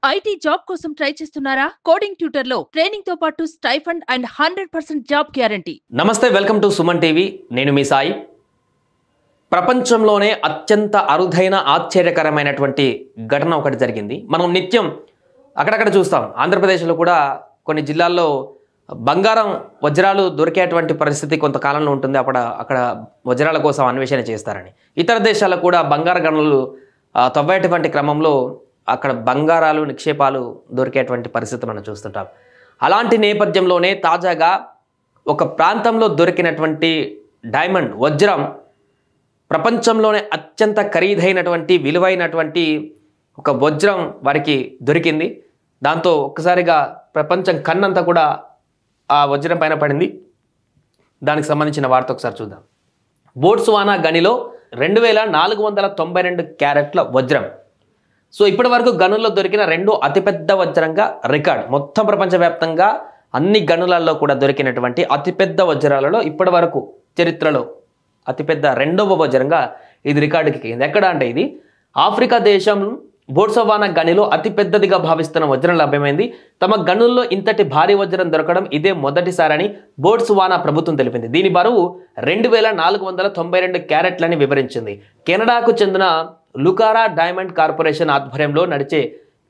IT job కోసం try చేస్తున్నారా? Coding tutor లో ట్రైనింగ్ తో పాటు స్టైఫండ్ అండ్ 100% జాబ్ గ్యారంటీ. నమస్తే, వెల్కమ్ టు సుమన్ టీవీ. నేను మీ సాయి. ప్రపంచంలోనే అత్యంత అరుదైన ఆశ్చర్యకరమైనటువంటి ఘటన ఒకటి జరిగింది. మనం నిత్యం అక్కడక్కడ చూస్తాం. ఆంధ్రప్రదేశ్లో కూడా కొన్ని జిల్లాల్లో బంగారం వజ్రాలు దొరికేటువంటి పరిస్థితి కొంతకాలంలో ఉంటుంది. అక్కడ వజ్రాల కోసం అన్వేషణ చేస్తారని. ఇతర దేశాల్లో కూడా బంగారు గనులు తవ్వేటువంటి క్రమంలో అక్కడ బంగారాలు నిక్షేపాలు దొరికేటువంటి పరిస్థితి మనం చూస్తుంటాం. అలాంటి నేపథ్యంలోనే తాజాగా ఒక ప్రాంతంలో దొరికినటువంటి డైమండ్ వజ్రం ప్రపంచంలోనే అత్యంత ఖరీదైనటువంటి విలువైనటువంటి ఒక వజ్రం వారికి దొరికింది. దాంతో ఒక్కసారిగా ప్రపంచం కన్నంతా కూడా ఆ వజ్రం పైన పడింది. దానికి సంబంధించిన వార్త ఒకసారి చూద్దాం. బోట్స్వానా గనిలో 2492 క్యారెట్ల వజ్రం. సో ఇప్పటి వరకు గనుల్లో దొరికిన రెండో అతిపెద్ద వజ్రంగా రికార్డ్. మొత్తం ప్రపంచవ్యాప్తంగా అన్ని గనులలో కూడా దొరికినటువంటి అతిపెద్ద వజ్రాలలో ఇప్పటి వరకు చరిత్రలో అతిపెద్ద రెండవ వజ్రంగా ఇది రికార్డుకి ఎక్కింది. ఎక్కడ అంటే ఇది ఆఫ్రికా దేశం బోట్స్వానా గనిలో అతిపెద్దదిగా భావిస్తున్న వజ్రం లభ్యమైంది. తమ గనుల్లో ఇంతటి భారీ వజ్రం దొరకడం ఇదే మొదటిసారని బోట్స్వానా ప్రభుత్వం తెలిపింది. దీని బరువు 2492 క్యారెట్లని వివరించింది. కెనడాకు చెందిన లుకారా డైమండ్ కార్పొరేషన్ ఆధ్వర్యంలో నడిచే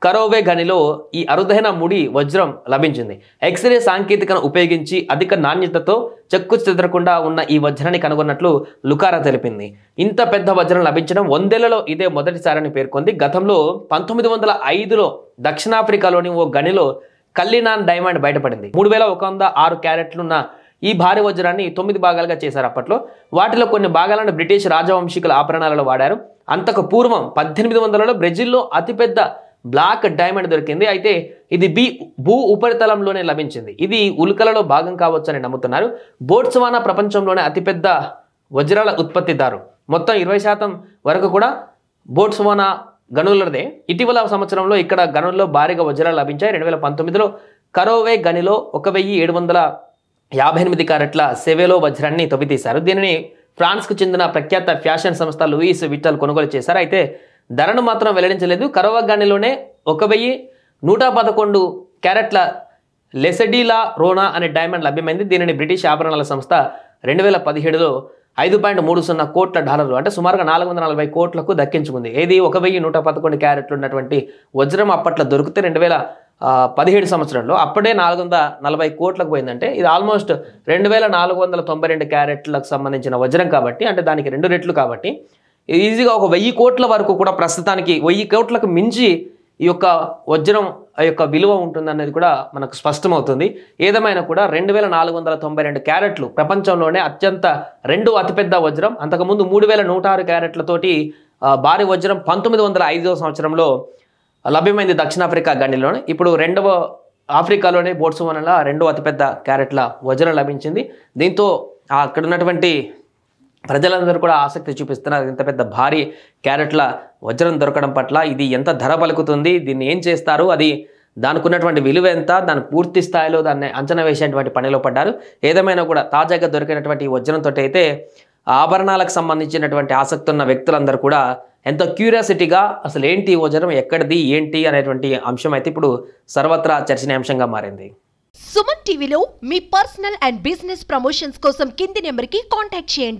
కరోవే గనిలో ఈ అరుదైన ముడి వజ్రం లభించింది. ఎక్స్రే సాంకేతికను ఉపయోగించి అధిక నాణ్యతతో చెక్కు చెదరకుండా ఉన్న ఈ వజ్రాన్ని కనుగొన్నట్లు లుకారా తెలిపింది. ఇంత పెద్ద వజ్రం లభించడం 100ఏళ్లలో ఇదే మొదటిసారని పేర్కొంది. గతంలో 1905లో దక్షిణాఫ్రికాలోని ఓ గనిలో కల్లినాన్ డైమండ్ బయటపడింది. 3106 క్యారెట్లున్న ఈ భారీ వజ్రాన్ని 9 భాగాలుగా చేశారు. అప్పట్లో వాటిలో కొన్ని భాగాలను బ్రిటిష్ రాజవంశీకుల ఆభరణాలలో వాడారు. అంతకు పూర్వం 1800లలో బ్రెజిల్లో అతిపెద్ద బ్లాక్ డైమండ్ దొరికింది. అయితే ఇది భూ ఉపరితలంలోనే లభించింది. ఇది ఉల్కలలో భాగం కావచ్చని నమ్ముతున్నారు. బోట్స్వానా ప్రపంచంలోనే అతిపెద్ద వజ్రాల ఉత్పత్తిదారు. మొత్తం 20% వరకు కూడా బోట్స్వానా గనులదే. ఇటీవల సంవత్సరంలో ఇక్కడ గనుల్లో భారీగా వజ్రాలు లభించాయి. 2019లో కరోవే గనిలో 1758 క్యారెట్ల సెవెలో వజ్రాన్ని తవ్వితీశారు. దీనిని ఫ్రాన్స్కు చెందిన ప్రఖ్యాత ఫ్యాషన్ సంస్థ లూయిస్ విట్టల్ కొనుగోలు చేశారు. అయితే ధరను మాత్రం వెల్లడించలేదు. కరోవా గనిలోనే 1111 క్యారెట్ల లెసెడీలా రోనా అనే డైమండ్ లభ్యమైంది. దీనిని బ్రిటిష్ ఆభరణాల సంస్థ 2017లో $5.30 కోట్ల అంటే సుమారుగా 440 కోట్లకు దక్కించుకుంది. ఏది 1111 క్యారెట్లు ఉన్నటువంటి వజ్రం అప్పట్లో దొరికితే 2017 సంవత్సరంలో అప్పుడే 440 కోట్లకు పోయిందంటే ఇది ఆల్మోస్ట్ 2492 క్యారెట్లకు సంబంధించిన వజ్రం కాబట్టి, అంటే దానికి 2 రెట్లు కాబట్టి ఈజీగా ఒక 1000 కోట్ల వరకు కూడా ప్రస్తుతానికి 1000 కోట్లకు మించి ఈ యొక్క వజ్రం యొక్క విలువ ఉంటుందనేది కూడా మనకు స్పష్టమవుతుంది. ఏదేమైనా కూడా 2492 క్యారెట్లు ప్రపంచంలోనే రెండో అతిపెద్ద వజ్రం. అంతకుముందు 3106 క్యారెట్లతోటి భారీ వజ్రం 1905వ సంవత్సరంలో లభ్యమైంది దక్షిణాఫ్రికా గనిలోనే. ఇప్పుడు ఆఫ్రికాలోనే బోట్స్వానాలో రెండో అతిపెద్ద క్యారెట్ల వజ్రం లభించింది. దీంతో అక్కడ ఉన్నటువంటి ప్రజలందరూ కూడా ఆసక్తి చూపిస్తున్నారు. ఇంత పెద్ద భారీ క్యారెట్ల వజ్రం దొరకడం పట్ల ఇది ఎంత ధర పలుకుతుంది, దీన్ని ఏం చేస్తారు, అది దానికి ఉన్నటువంటి విలువ ఎంత, దాని పూర్తి స్థాయిలో దాన్ని అంచనా వేసేటువంటి పనిలో పడ్డారు. ఏదేమైనా కూడా తాజాగా దొరికినటువంటి ఈ వజ్రంతో అయితే ఆభరణాలకు సంబంధించినటువంటి ఆసక్తి ఉన్న వ్యక్తులందరూ కూడా ఎంతో క్యూరియాసిటీగా అసలు ఏంటి వజ్రం, ఎక్కడిది, ఏంటి అనేటువంటి అంశం అయితే ఇప్పుడు సర్వత్రా చర్చనీయాంశంగా మారింది. సుమన్ టీవీలో మీ పర్సనల్ అండ్ బిజినెస్ ప్రమోషన్స్ కోసం కింది నెంబర్కి కాంటాక్ట్ చేయండి.